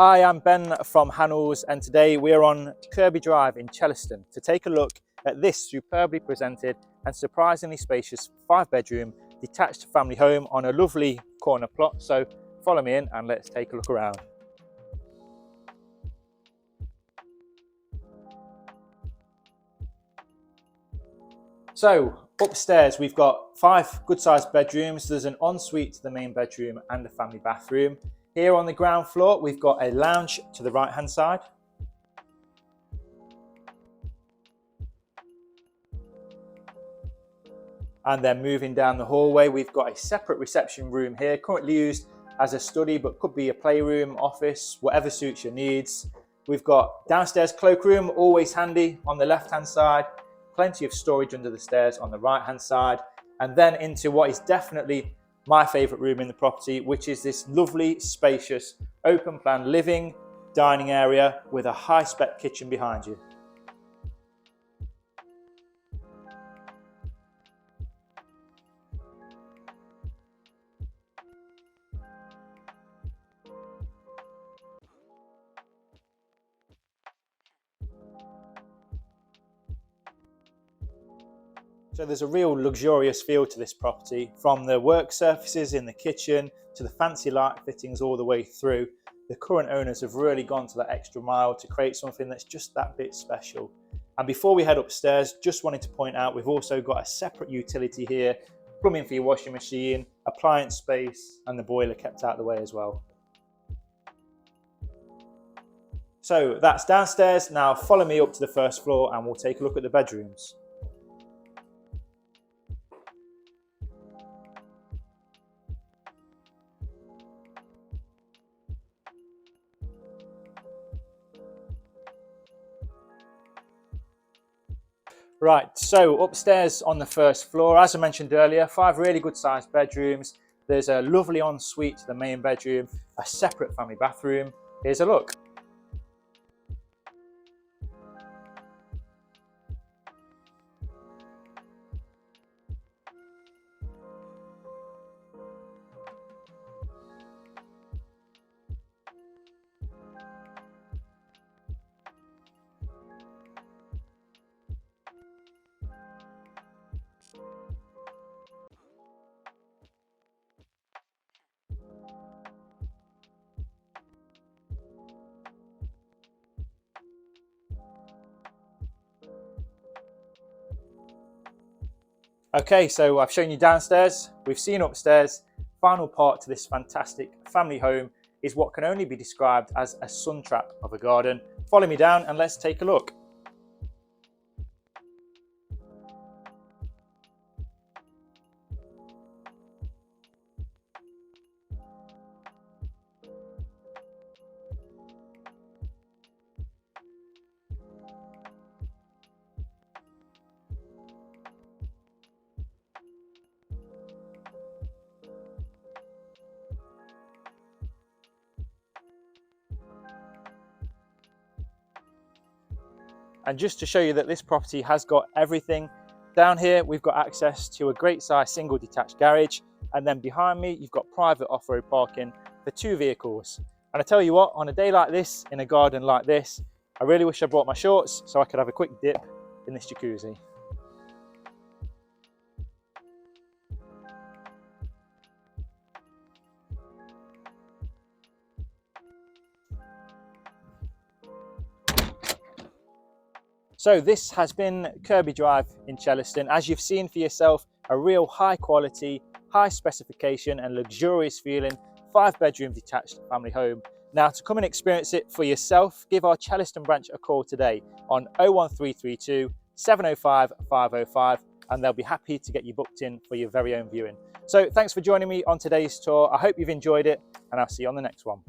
Hi, I'm Ben from Hannells, and today we're on Kirby Drive in Chellaston to take a look at this superbly presented and surprisingly spacious 5-bedroom detached family home on a lovely corner plot. So follow me in and let's take a look around. So upstairs we've got 5 good-sized bedrooms. There's an ensuite to the main bedroom and a family bathroom. Here on the ground floor we've got a lounge to the right hand side. And then moving down the hallway we've got a separate reception room here, currently used as a study but could be a playroom, office, whatever suits your needs. We've got downstairs cloakroom, always handy, on the left hand side. Plenty of storage under the stairs on the right hand side, and then into what is definitely my favourite room in the property, which is this lovely spacious open plan living dining area with a high spec kitchen behind you. So there's a real luxurious feel to this property, from the work surfaces in the kitchen to the fancy light fittings all the way through. The current owners have really gone to that extra mile to create something that's just that bit special. And before we head upstairs, just wanted to point out we've also got a separate utility here, plumbing for your washing machine, appliance space, and the boiler kept out of the way as well. So that's downstairs. Now follow me up to the first floor and we'll take a look at the bedrooms. Right, so upstairs on the first floor, as I mentioned earlier, 5 really good sized bedrooms. There's a lovely ensuite to the main bedroom, a separate family bathroom. Here's a look. Okay, so I've shown you downstairs, we've seen upstairs. Final part to this fantastic family home is what can only be described as a sun trap of a garden. Follow me down and let's take a look. And just to show you that this property has got everything, down here we've got access to a great size single detached garage, and then behind me you've got private off-road parking for 2 vehicles. And I tell you what, on a day like this, in a garden like this, I really wish I brought my shorts so I could have a quick dip in this jacuzzi. So this has been Kirby Drive in Chellaston. As you've seen for yourself, a real high quality, high specification and luxurious feeling 5-bedroom detached family home. Now to come and experience it for yourself, give our Chellaston branch a call today on 01332 705 505 and they'll be happy to get you booked in for your very own viewing. So thanks for joining me on today's tour. I hope you've enjoyed it and I'll see you on the next one.